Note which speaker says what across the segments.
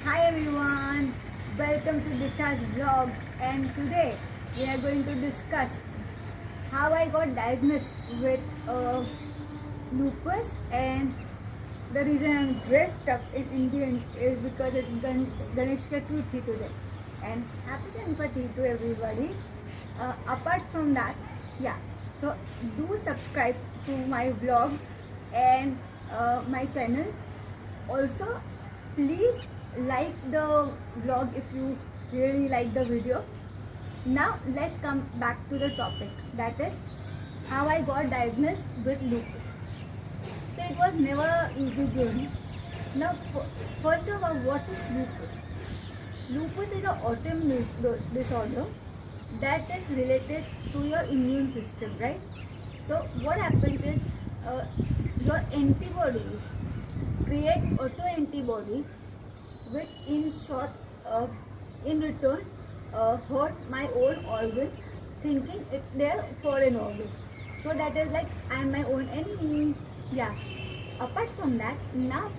Speaker 1: Hi everyone, welcome to Disha's vlogs, and today we are going to discuss how I got diagnosed with lupus, and the reason I'm dressed up in Indian is because it's Ganesh Chaturthi today, and happy Ganpati to everybody. Apart from that, yeah, so do subscribe to my vlog and my channel. Also, please like the vlog if you really like the video. Now let's come back to the topic, that is how I got diagnosed with lupus. So it was never easy journey. Now first of all, what is lupus? Lupus is an autoimmune disorder that is related to your immune system, right? So what happens is uh, your antibodies create autoantibodies, which in short, in return, hurt my own organs, thinking they're foreign organs. So that is like I'm my own enemy. Yeah. Apart from that, now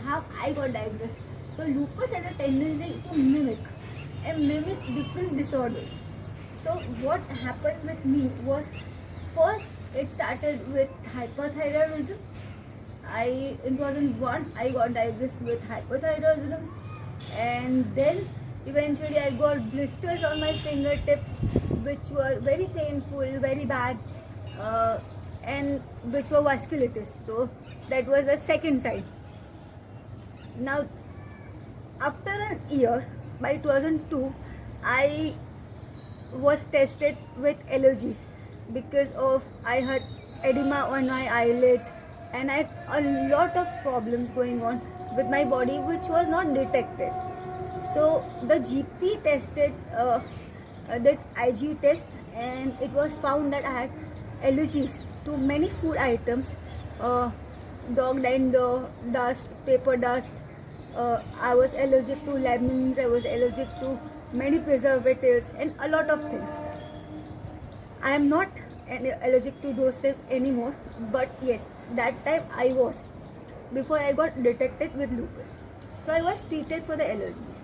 Speaker 1: how I got diagnosed. So lupus has a tendency to mimic different disorders. So what happened with me was, first it started with hyperthyroidism. In 2001 I got diagnosed with hypothyroidism, and then eventually I got blisters on my fingertips, which were very painful, very bad, uh, and which were vasculitis. So that was the second side. Now, after an year, by 2002, I was tested with allergies because of I had edema on my eyelids, and I had a lot of problems going on with my body which was not detected. So the GP tested that IG test, and it was found that I had allergies to many food items, uh, dog dander, dust, paper dust. I was allergic to lemons. I was allergic to many preservatives and a lot of things. I am not allergic to those things anymore, but yes, that time I was, before I got detected with lupus. So I was treated for the allergies,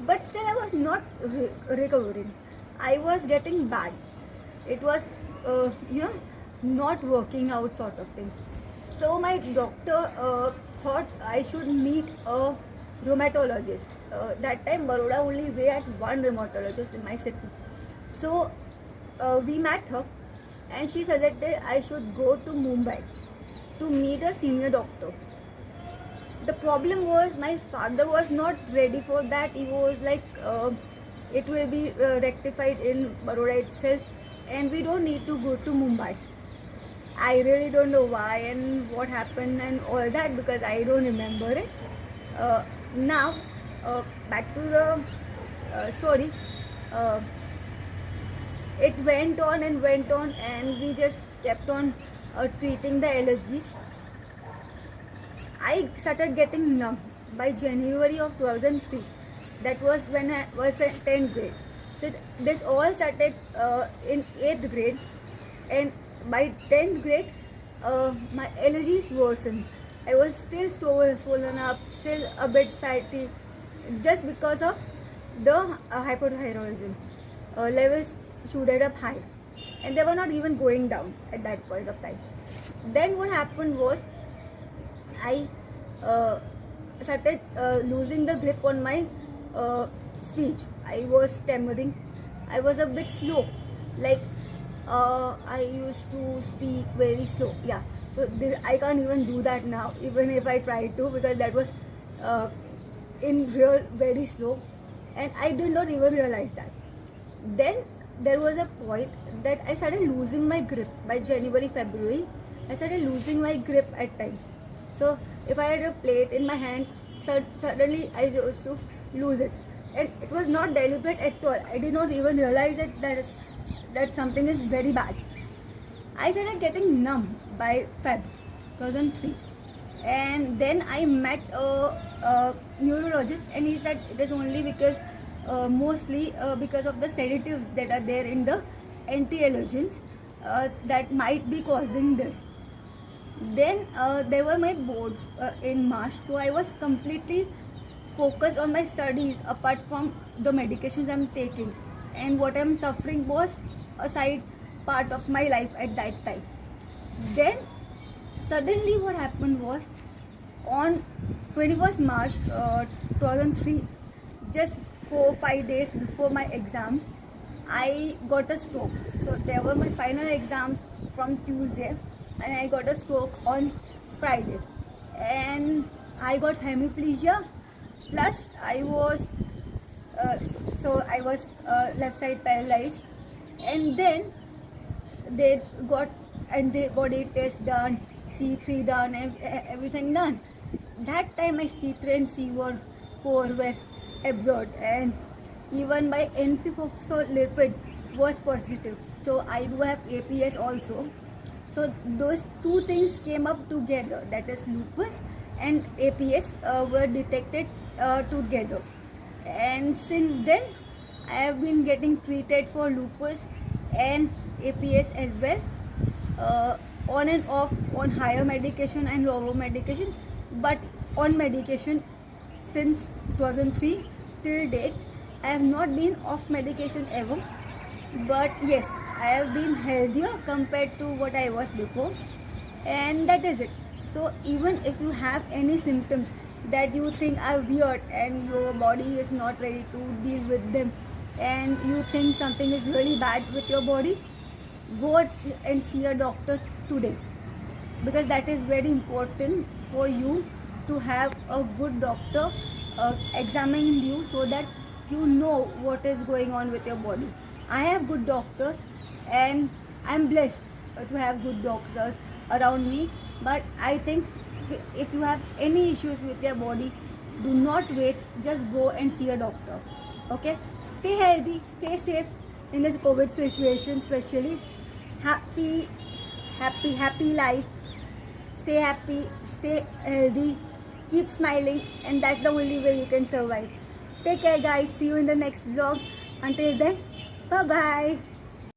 Speaker 1: but still I was not recovering. I was getting bad. It was, not working out sort of thing. So my doctor thought I should meet a rheumatologist. That time Baroda only we had one rheumatologist in my city. So we met her, and she suggested I should go to Mumbai to meet a senior doctor. The problem was my father was not ready for that. He was like, it will be rectified in Baroda itself, and we don't need to go to Mumbai. I really don't know why and what happened and all that, because I don't remember it. Now, back to the story. Uh, it went on, and we just kept on treating the allergies. I started getting numb by January of 2003. That was when I was in 10th grade. So this all started in 8th grade, and by 10th grade, my allergies worsened. I was still swollen up, still a bit fatty, just because of the hypothyroidism. Levels shooted up high, and they were not even going down at that point of time. Then what happened was, I uh, started losing the grip on my speech. I was stammering. I was a bit slow. Like, I used to speak very slow. Yeah. So I can't even do that now, even if I try to, because that was uh, in real very slow, and I did not even realize that. Then there was a point that I started losing my grip by January, February. I started losing my grip at times. So if I had a plate in my hand, suddenly I used to lose it, and it was not deliberate at all. I did not even realize that something is very bad. I started getting numb by Feb 2003, and then I met a neurologist, and he said it is only because mostly because of the sedatives that are there in the anti-allergens that might be causing this. Then there were my boards in March, so I was completely focused on my studies apart from the medications I'm taking, and what I'm suffering was a side part of my life at that time. Then suddenly what happened was, on 21st March 2003, just 4-5 days before my exams, I got a stroke. So there were my final exams from Tuesday, and I got a stroke on Friday, and I got hemiplegia. Plus, I was left side paralyzed, and then they got and the body test done, C3 done, everything done. That time my C3 and C4 were absorbed, and even my N-phospholipid was positive. So I do have APS also. So those two things came up together, that is lupus and APS were detected together. And since then I have been getting treated for lupus and APS as well, on and off, on higher medication and lower medication, but on medication since 2003 till date. I have not been off medication ever, but yes, I have been healthier compared to what I was before, and that is it. So even if you have any symptoms that you think are weird and your body is not ready to deal with them, and you think something is really bad with your body, go and see a doctor today, because that is very important for you to have a good doctor examining you, so that you know what is going on with your body. I have good doctors, and I'm blessed to have good doctors around me. But I think if you have any issues with your body, do not wait, just go and see a doctor. Okay, stay healthy, stay safe in this COVID situation, especially. Happy life. Stay happy, stay healthy, keep smiling, and that's the only way you can survive. Take care, guys. See you in the next vlog. Until then, bye bye.